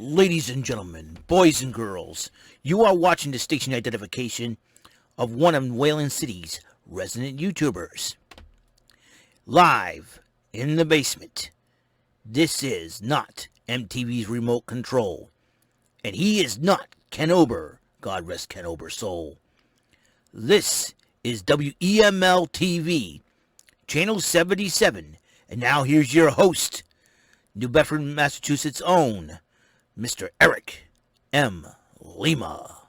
Ladies and gentlemen, boys and girls, you are watching the station identification of one of Wayland City's resident YouTubers. Live in the basement. This is not MTV's remote control. And he is not Ken Ober. God rest Ken Ober's soul. This is WEML-TV, Channel 77. And now here's your host, New Bedford, Massachusetts' own Mr. Eric M. Lima.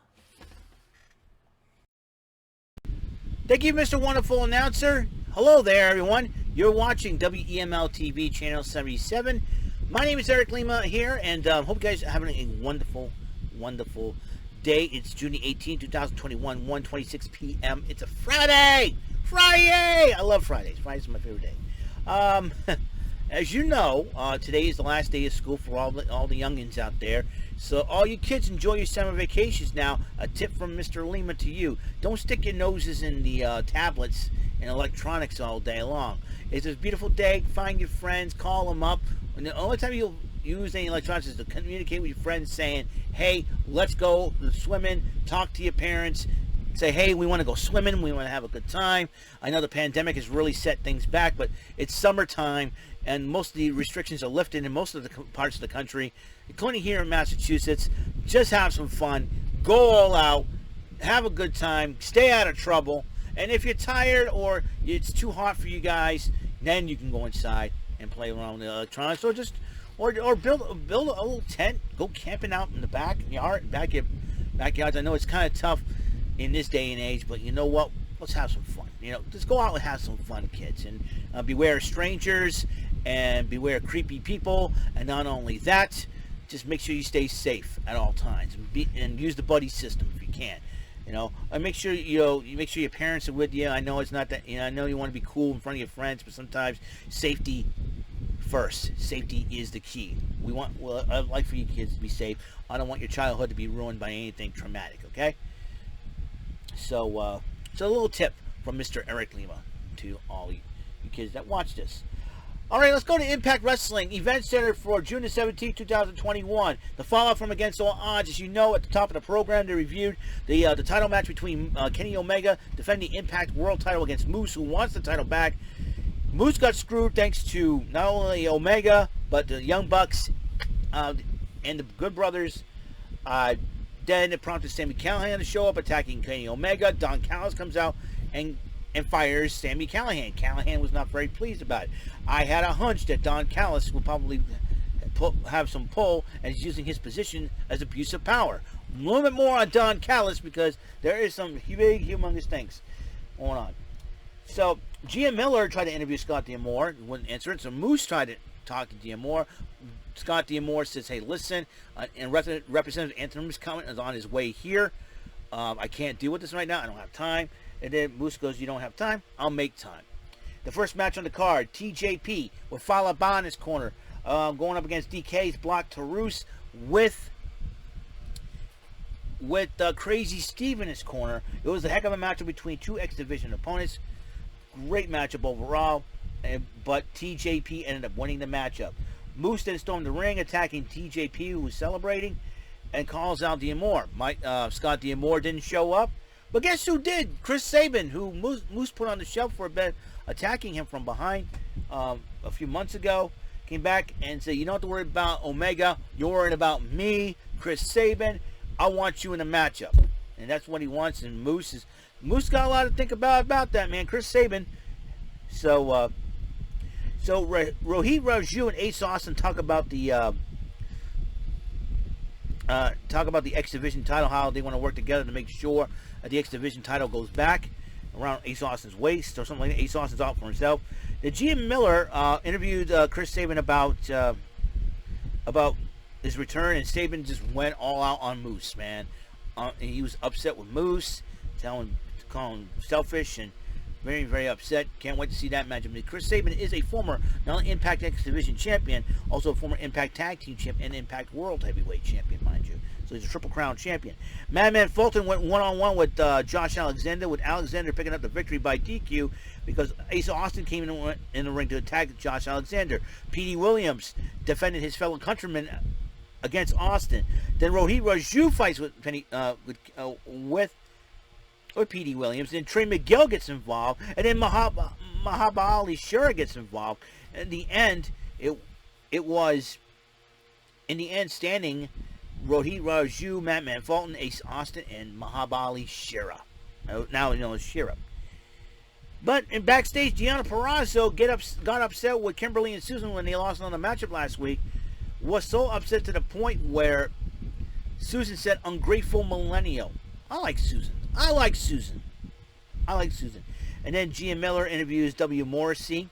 Thank you, Mr. Wonderful Announcer. Hello there, everyone. You're watching WEML-TV, Channel 77. My name is Eric Lima here, and hope you guys are having a wonderful, wonderful day. It's June 18, 2021, 1:26 p.m. It's a Friday! Friday! I love Fridays. Fridays are my favorite day. As you know, today is the last day of school for all the youngins out there. So all you kids, enjoy your summer vacations now. A tip from Mr. Lima to you. Don't stick your noses in the tablets and electronics all day long. It's a beautiful day. Find your friends. Call them up. And the only time you'll use any electronics is to communicate with your friends saying, hey, let's go swimming. Talk to your parents. Say, hey, we want to go swimming. We want to have a good time. I know the pandemic has really set things back, but it's summertime, and most of the restrictions are lifted in most of the parts of the country, including here in Massachusetts. Just have some fun. Go all out. Have a good time. Stay out of trouble. And if you're tired or it's too hot for you guys, then you can go inside and play around with the electronics, or just or build a little tent. Go camping out in the backyards. I know it's kind of tough in this day and age, but you know what? Let's have some fun. You know, just go out and have some fun, kids, and beware of strangers and beware of creepy people. And not only that, just make sure you stay safe at all times, and use the buddy system if you can. You know, and make sure you make sure your parents are with you. I know it's not that. You know, I know you want to be cool in front of your friends, but sometimes safety first. Safety is the key. I'd like for you kids to be safe. I don't want your childhood to be ruined by anything traumatic. Okay. So a little tip from Mr. Eric Lima to all you kids that watch this. All right, let's go to Impact Wrestling Event Center for June 17, 2021. The fallout from Against All Odds. As you know, at the top of the program, they reviewed the title match between Kenny Omega defending the Impact World title against Moose, who wants the title back. Moose got screwed thanks to not only Omega, but the Young Bucks and the Good Brothers. Then it prompted Sami Callihan to show up, attacking Kenny Omega. Don Callis comes out and fires Sami Callihan. Callihan was not very pleased about it. I had a hunch that Don Callis will probably have some pull, and he's using his position as abuse of power. A little bit more on Don Callis, because there is some big, humongous things going on. So, Gia Miller tried to interview Scott D'Amore, wouldn't answer it. So Moose tried to talk to D'Amore. Scott D'Amore says, hey, listen, and Representative Anthony Moose is on his way here. I can't deal with this right now. I don't have time. And then Moose goes, you don't have time? I'll make time. The first match on the card, TJP with Falaba in his corner, going up against DK's Block Tarus with Crazy Steve in his corner. It was a heck of a matchup between two X Division opponents. Great matchup overall, but TJP ended up winning the matchup. Moose then stormed the ring, attacking TJP, who was celebrating, and calls out D'Amore. Scott D'Amore didn't show up, but guess who did? Chris Sabin, who Moose put on the shelf for a bit, attacking him from behind a few months ago, came back and said, you don't have to worry about Omega, you're worried about me, Chris Sabin. I want you in a matchup. And that's what he wants, and Moose got a lot to think about that, man. Chris Sabin. So Rohit Raju and Ace Austin talk about the X Division title, how they want to work together to make sure that the X Division title goes back around Ace Austin's waist or something like that. Ace Austin's out for himself. The Gia Miller interviewed Chris Sabin about his return, and Sabin just went all out on Moose, man. He was upset with Moose, calling him selfish, and very, very upset. Can't wait to see that matchup. Chris Sabin is a former not only Impact X Division champion, also a former Impact Tag Team champion and Impact World Heavyweight champion, mind you. So he's a Triple Crown champion. Madman Fulton went one-on-one with Josh Alexander, with Alexander picking up the victory by DQ because Ace Austin came in the ring to attack Josh Alexander. Petey Williams defended his fellow countryman against Austin. Then Rohit Raju fights with Petey Williams. Then Trey Miguel gets involved, and then Mahabali Shura gets involved. In the end, it was standing Rohit Raju, Matt Fulton, Ace Austin, and Mahabali Shura. Now known as Shura. But in backstage, Deonna Purrazzo got upset with Kimberly and Susan when they lost on the matchup last week. Was so upset to the point where Susan said, "Ungrateful millennial." I like Susan. And then Gia Miller interviews W. Morrissey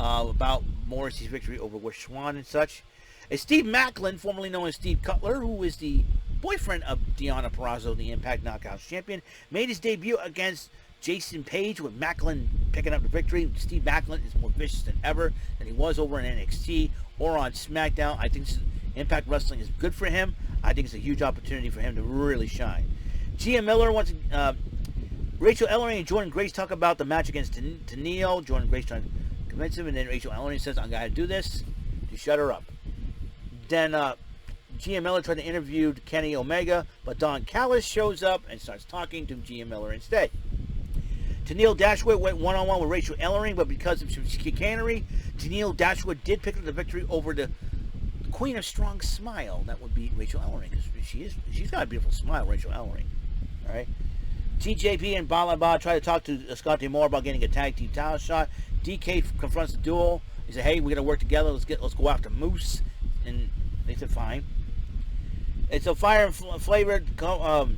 about Morrissey's victory over Wish Swan and such. And Steve Macklin, formerly known as Steve Cutler, who is the boyfriend of Deonna Purrazzo, the Impact Knockouts champion, made his debut against Jason Page, with Macklin picking up the victory. Steve Macklin is more vicious than ever than he was over in NXT or on SmackDown. I think Impact Wrestling is good for him. I think it's a huge opportunity for him to really shine. Gia Miller wants Rachel Ellering and Jordan Grace talk about the match against Tenille. Jordan Grace trying to convince him, and then Rachel Ellering says, "I gotta do this to shut her up." Then Gia Miller tried to interview Kenny Omega, but Don Callis shows up and starts talking to Gia Miller instead. Tenille Dashwood went one-on-one with Rachel Ellering, but because of some chicanery, Tenille Dashwood did pick up the victory over the Queen of Strong Smile. That would be Rachel Ellering, because she's got a beautiful smile, Rachel Ellering. All right. TJP and Balaba try to talk to Scott D'Amore about getting a tag team title shot. DK confronts the duel. He said, "Hey, we got to work together. Let's go after Moose." And they said, "Fine." And so Fire and Flavor cut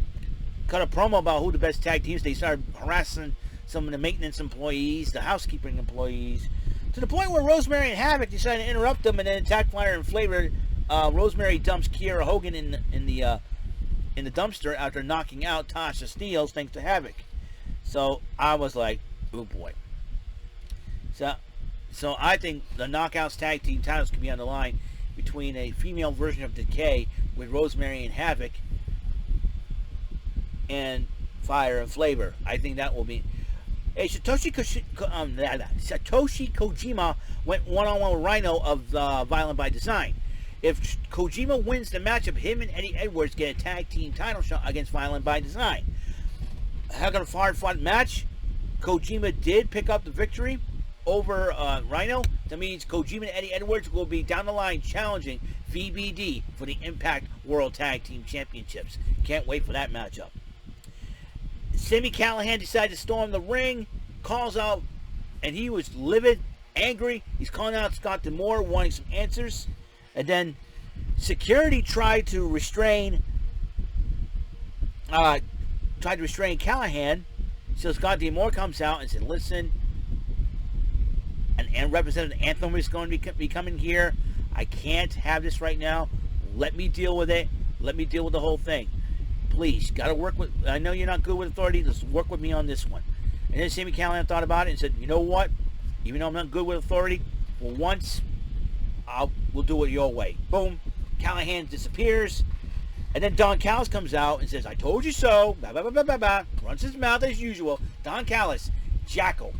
a promo about who the best tag teams. They started harassing some of the maintenance employees, the housekeeping employees, to the point where Rosemary and Havoc decided to interrupt them and then attack Fire and Flavor. Rosemary dumps Kiera Hogan in the dumpster after knocking out Tasha Steelz thanks to Havoc. So I was like, oh boy. So I think the Knockouts tag team titles could be on the line between a female version of Decay with Rosemary and Havoc and Fire and Flavor. I think that will be. Hey, Satoshi Kojima went one-on-one with Rhino of Violent by Design. If Kojima wins the matchup, him and Eddie Edwards get a tag team title shot against Violent by Design. Heck of a hard-fought match. Kojima did pick up the victory over Rhino. That means Kojima and Eddie Edwards will be down the line challenging VBD for the Impact World Tag Team Championships. Can't wait for that matchup. Sami Callihan decided to storm the ring, calls out, and he was livid, angry. He's calling out Scott D'Amore, wanting some answers. And then security tried to restrain Callihan. So Scott D'Amore comes out and said, "Listen, and Representative Anthem is going to be coming here. I can't have this right now. Let me deal with it. Let me deal with the whole thing. Please, got to work with, I know you're not good with authority. Let's work with me on this one." And then Sami Callihan thought about it and said, "You know what? Even though I'm not good with authority, for once, we'll do it your way." Boom. Callihan disappears. And then Don Callis comes out and says, "I told you so." Bah, bah, bah, bah, bah, bah. Runs his mouth as usual. Don Callis, Jackal.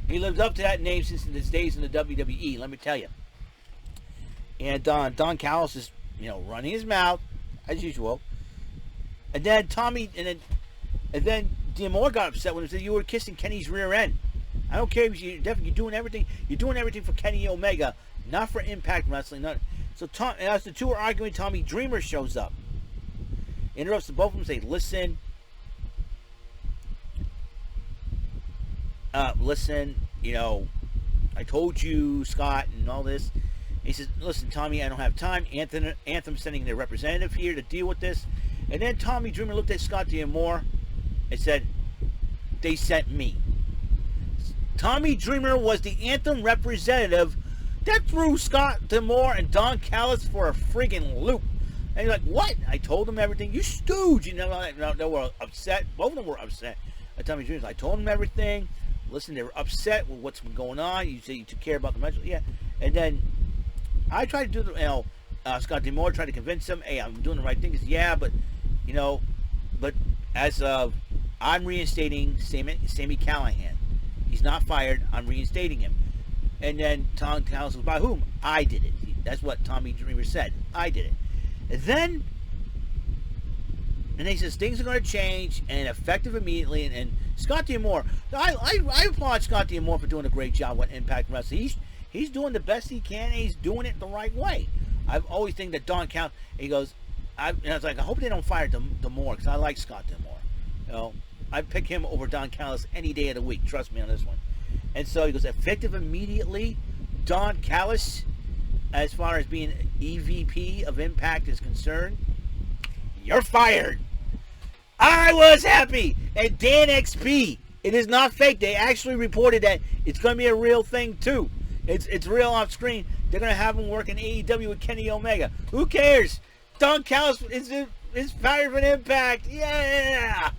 He lived up to that name since his days in the WWE, let me tell you. And Don Callis is, running his mouth as usual. And then D'Amore got upset when he said, "You were kissing Kenny's rear end." I don't care if you're doing everything. You're doing everything for Kenny Omega, not for Impact Wrestling. So as the two are arguing, Tommy Dreamer shows up, interrupts the both of them, say, "Listen, I told you, Scott, and all this." He says, "Listen, Tommy, I don't have time. Anthem's sending their representative here to deal with this." And then Tommy Dreamer looked at Scott D'Amore and said, "They sent me." Tommy Dreamer was the Anthem representative that threw Scott D'Amore and Don Callis for a friggin' loop. And you're like, "What? I told them everything. You stooge." They were upset. Both of them were upset. Tommy Dreamer, I told them everything. Listen, they were upset with what's been going on. You say you took care about the match. Yeah. And then I tried to do Scott D'Amore tried to convince him, "Hey, I'm doing the right thing." He said, "Yeah, but as of, I'm reinstating Sami Callihan. He's not fired. I'm reinstating him." And then Tom Callis was, "By whom?" "I did it." That's what Tommy Dreamer said. I did it. And he says things are going to change and effective immediately. And Scott D'Amore, I applaud Scott D'Amore for doing a great job with Impact Wrestling. He's doing the best he can, and he's doing it the right way. I've always think that Don Callis, he goes, I was like, I hope they don't fire D'Amore, because I like Scott D'Amore. You know, I'd pick him over Don Callis any day of the week. Trust me on this one. And so he goes, effective immediately. Don Callis, as far as being EVP of Impact is concerned, you're fired. I was happy. And Dan XP, it is not fake. They actually reported that it's going to be a real thing too. It's real off screen. They're going to have him work in AEW with Kenny Omega. Who cares? Don Callis is fired from Impact. Yeah.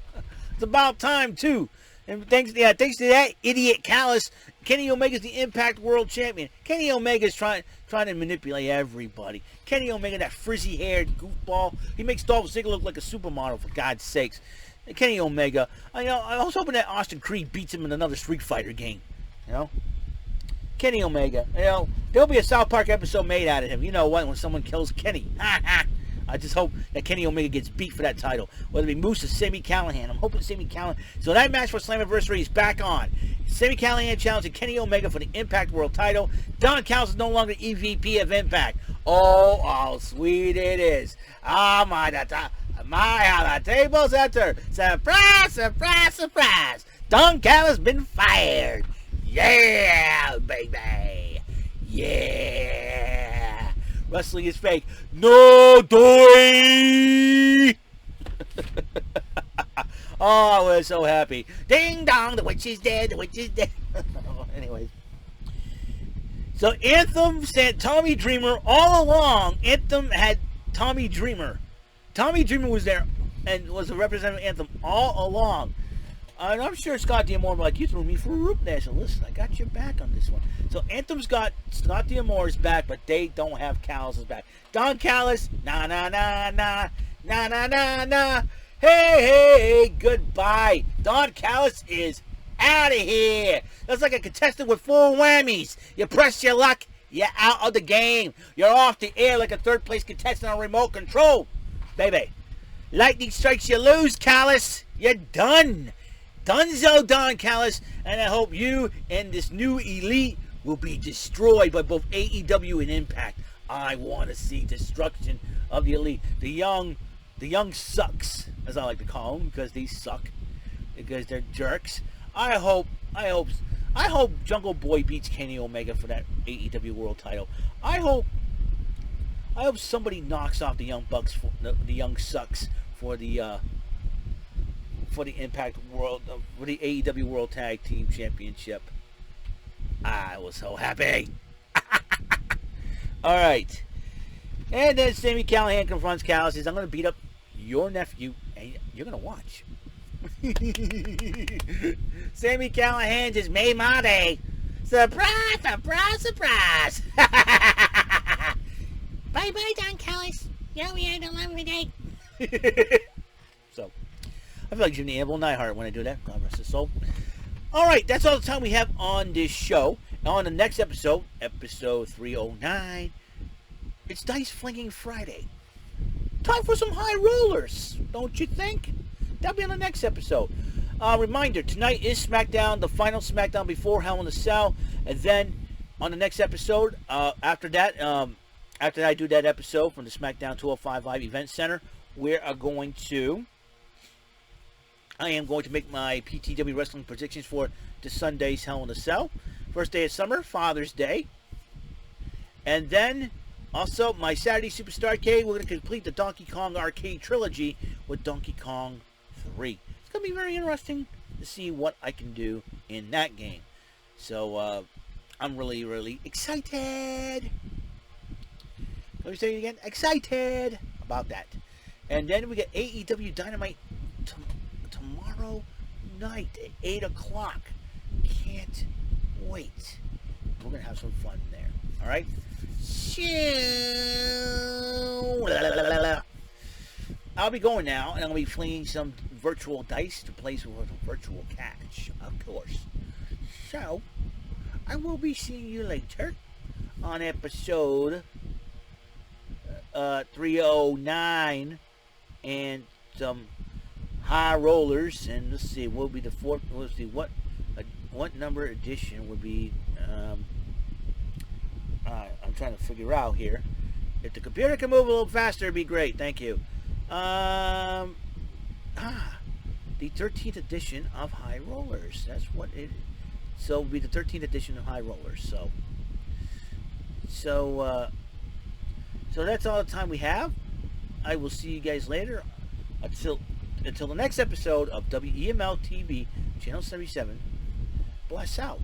It's about time too. And thanks to that idiot Callis, Kenny Omega's the Impact World Champion. Kenny Omega's trying to manipulate everybody. Kenny Omega, that frizzy-haired goofball, he makes Dolph Ziggler look like a supermodel, for God's sakes. And Kenny Omega, I was hoping that Austin Creed beats him in another Street Fighter game. You know, Kenny Omega. You know, there'll be a South Park episode made out of him. You know what? When someone kills Kenny. I just hope that Kenny Omega gets beat for that title. Whether it be Moose or Sami Callihan. I'm hoping Sami Callihan. So that match for Slammiversary is back on. Sami Callihan challenging Kenny Omega for the Impact World title. Don Callis is no longer EVP of Impact. Oh, how sweet it is. Oh, how the tables enter. Surprise, surprise, surprise. Don Callis been fired. Yeah, baby. Yeah. Wrestling is fake. No, doy! Oh, I was so happy. Ding dong, the witch is dead, the witch is dead. Anyways. So Anthem sent Tommy Dreamer all along. Anthem had Tommy Dreamer. Tommy Dreamer was there and was a representative of Anthem all along. And I'm sure Scott D'Amore like, you threw me for a loop there. So listen, I got your back on this one. So Anthem's got Scott D'Amore's back, but they don't have Callis' back. Don Callis, nah, nah, nah, nah, nah, nah, nah, nah. Hey, goodbye. Don Callis is out of here. That's like a contestant with 4 whammies. You press your luck, you're out of the game. You're off the air like a third-place contestant on remote control. Baby, lightning strikes, you lose, Callis. You're done. Dunzo, Don Callis, and I hope you and this new elite will be destroyed by both AEW and Impact. I want to see destruction of the elite. The young sucks, as I like to call them, because they suck, because they're jerks. I hope Jungle Boy beats Kenny Omega for that AEW World Title. I hope somebody knocks off the Young Bucks, the Young Sucks, for the Impact World, for the AEW World Tag Team Championship. I was so happy. All right. And then Sami Callihan confronts Callis. Says, I'm going to beat up your nephew, and you're going to watch. Sami Callihan just made my day. Surprise, surprise, surprise. Bye-bye, Don Callis. Yeah, we had a lovely day. So, I feel like Jimmy Amble Neidhart when I do that. God rest his soul. All right, that's all the time we have on this show. Now, on the next episode, episode 309, it's Dice Flinging Friday. Time for some high rollers, don't you think? That'll be on the next episode. Reminder, tonight is SmackDown, the final SmackDown before Hell in a Cell. And then, on the next episode, after that I do that episode from the SmackDown 205 Live Event Center, I am going to make my PTW Wrestling predictions for the Sunday's Hell in a Cell. First day of summer, Father's Day. And then, also, my Saturday Superstar Arcade, we're going to complete the Donkey Kong Arcade Trilogy with Donkey Kong 3. It's going to be very interesting to see what I can do in that game. So, I'm really, really excited. Let me say it again. Excited about that. And then we get AEW Dynamite tomorrow night at 8 o'clock. Can't wait. We're going to have some fun there. All right? I'll be going now, and I'll be flinging some virtual dice to place with a virtual cash, of course. So, I will be seeing you later on episode 309 and some high rollers. And let's see, what would be the fourth? Let's see what number edition would be. I'm trying to figure out here. If the computer can move a little faster, it'd be great. Thank you. The 13th edition of High Rollers. That's what it. So it'll be the 13th edition of High Rollers. So that's all the time we have. I will see you guys later. Until the next episode of WEML-TV, Channel 77. Bless out.